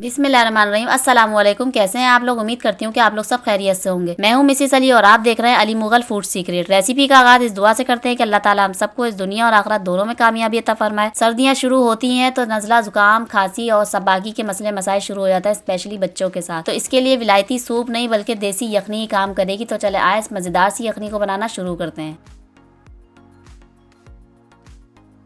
बिस्मिल्लाहिर्रहमानिर्रहीम। अस्सलाम वालेकुम। कैसे हैं आप लोग? उम्मीद करती हूँ कि आप लोग सब खैरियत से होंगे। मैं हूँ मिसेस अली और आप देख रहे हैं Ali Mughal food secret. Recipe का आगाज इस दुआ से करते हैं कि अल्लाह ताला हम सबको इस दुनिया और आखिरत दोनों में कामयाबी अता फरमाए। सर्दियाँ शुरू होती हैं तो नज़ला, जुकाम, खांसी और सब बाकी के मसले मसाइल शुरू हो जाता है, स्पेशली बच्चों के साथ। तो इसके लिए विलायती सूप नहीं बल्कि देसी यखनी ही काम करेगी। तो चले आए इस मज़ेदार सी यखनी को बनाना शुरू करते हैं।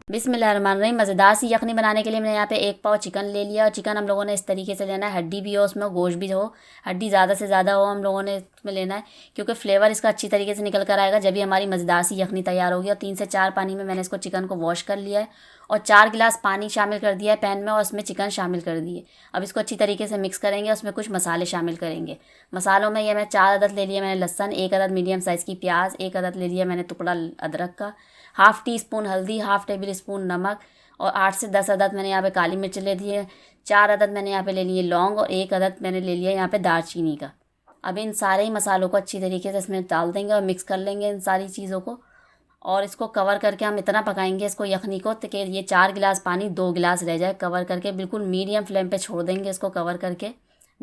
बिस्मिल्लाहिर्रहमानिर्रहीम। मज़ेदार सी यखनी बनाने के लिए मैंने यहाँ पे 1 पाव चिकन ले लिया और चिकन हम लोगों ने इस तरीके से लेना है, हड्डी भी हो उसमें, गोश्त भी हो, हड्डी ज़्यादा से ज़्यादा हो हम लोगों ने इसमें लेना है, क्योंकि फ्लेवर इसका अच्छी तरीके से निकल कर आएगा जब भी हमारी मज़ेदार सी यखनी तैयार होगी। और 3 से 4 पानी में मैंने इसको चिकन को वॉश कर लिया है और 4 गिलास पानी शामिल कर दिया है पैन में और उसमें चिकन शामिल कर दिए। अब इसको अच्छी तरीके से मिक्स करेंगे, उसमें कुछ मसाले शामिल करेंगे। मसालों में ये मैं 4 अदद ले लिया मैंने लहसन, 1 अदद मीडियम साइज़ की प्याज, 1 अदद ले लिया मैंने टुकड़ा अदरक का, हाफ़ टी स्पून हल्दी, हाफ़ टेबल स्पून नमक और 8 से 10 अदद मैंने यहाँ पे काली मिर्च ले ली है, 4 अदद मैंने यहाँ पे ले लिए लौंग और 1 अदद मैंने ले लिया यहाँ पे दालचीनी का। अब इन सारे ही मसालों को अच्छी तरीके से इसमें डाल देंगे और मिक्स कर लेंगे इन सारी चीज़ों को और इसको कवर करके हम इतना पकाएंगे इसको यखनी को कि ये 4 गिलास पानी 2 गिलास रह जाए। कवर करके बिल्कुल मीडियम फ्लेम पे छोड़ देंगे इसको कवर करके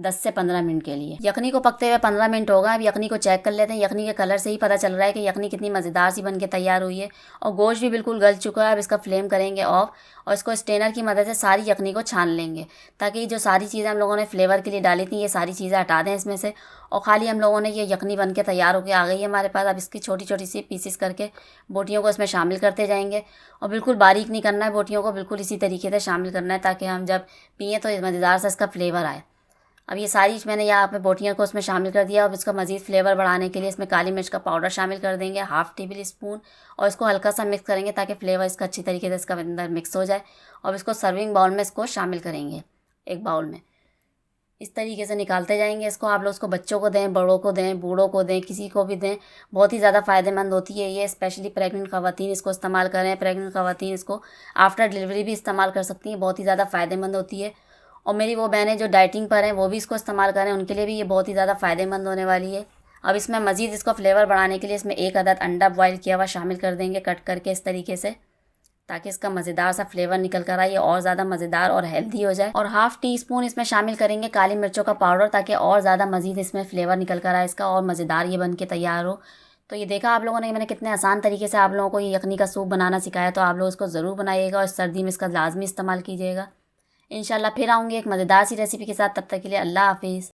10 से 15 मिनट के लिए। यखनी को पकते हुए 15 मिनट हो गए। अब यखनी को चेक कर लेते हैं। यखनी के कलर से ही पता चल रहा है कि यखनी कितनी मज़ेदार सी बन के तैयार हुई है और गोश्त भी बिल्कुल गल चुका है। अब इसका फ्लेम करेंगे ऑफ और इसको स्ट्रेनर की मदद से सारी यखनी को छान लेंगे ताकि जो सारी चीज़ें हम लोगों ने फ्लेवर के लिए डाली थी ये सारी चीज़ें हटा दें इसमें से और खाली हम लोगों ने ये यखनी बन के तैयार होकर आ गई है हमारे पास। अब इसकी छोटी छोटी सी पीसेस करके बोटियों को इसमें शामिल करते जाएंगे और बिल्कुल बारीक नहीं करना है बोटियों को, बिल्कुल इसी तरीके से शामिल करना है ताकि हम जब पिएँ तो मज़ेदार सा इसका फ्लेवर आए। अब ये सारी मैंने यहाँ पे बोटियों को उसमें शामिल कर दिया। अब इसका मज़ीद फ्लेवर बढ़ाने के लिए इसमें काली मिर्च का पाउडर शामिल कर देंगे, हाफ़ टेबल स्पून, और इसको हल्का सा मिक्स करेंगे ताकि फ्लेवर इसका अच्छी तरीके से इसका अंदर मिक्स हो जाए। और इसको सर्विंग बाउल में इसको शामिल करेंगे, एक बाउल में इस तरीके से निकालते जाएंगे इसको। आप लोग इसको बच्चों को दें, बड़ों को दें, बूढ़ों को दें, किसी को भी दें, बहुत ही ज़्यादा फ़ायदेमंद होती है ये। स्पेशली प्रेग्नेंट ख़वातीन इसको इस्तेमाल करें। प्रेग्नेंट ख़वातीन इसको आफ्टर डिलीवरी भी इस्तेमाल कर सकती हैं, बहुत ही ज़्यादा फ़ायदेमंद होती है। और मेरी वो बहनें जो डाइटिंग पर हैं वो भी इसको इस्तेमाल करें, उनके लिए भी ये बहुत ही ज़्यादा फ़ायदेमंद होने वाली है। अब इसमें मज़ीद इसको फ्लेवर बढ़ाने के लिए इसमें 1 अदद अंडा बॉयल किया हुआ शामिल कर देंगे कट करके इस तरीके से, ताकि इसका मज़ेदार सा फ्लेवर निकल कर आए, और ज़्यादा मज़ेदार और हेल्दी हो जाए। और हाफ़ टी स्पून इसमें शामिल करेंगे काली मिर्चों का पाउडर ताकि और ज़्यादा मज़ीद इसमें फ्लेवर निकल कर आए इसका और मज़ेदार ये बन के तैयार हो। तो ये देखा आप लोगों ने, मैंने कितने आसान तरीके से आप लोगों को ये यखनी का सूप बनाना सिखाया। तो आप लोग इसको ज़रूर बनाइएगा और सर्दी में इसका लाजमी इस्तेमाल कीजिएगा। इंशाल्लाह फिर आऊँगी एक मज़ेदार सी रेसिपी के साथ। तब तक के लिए अल्लाह हाफिज़।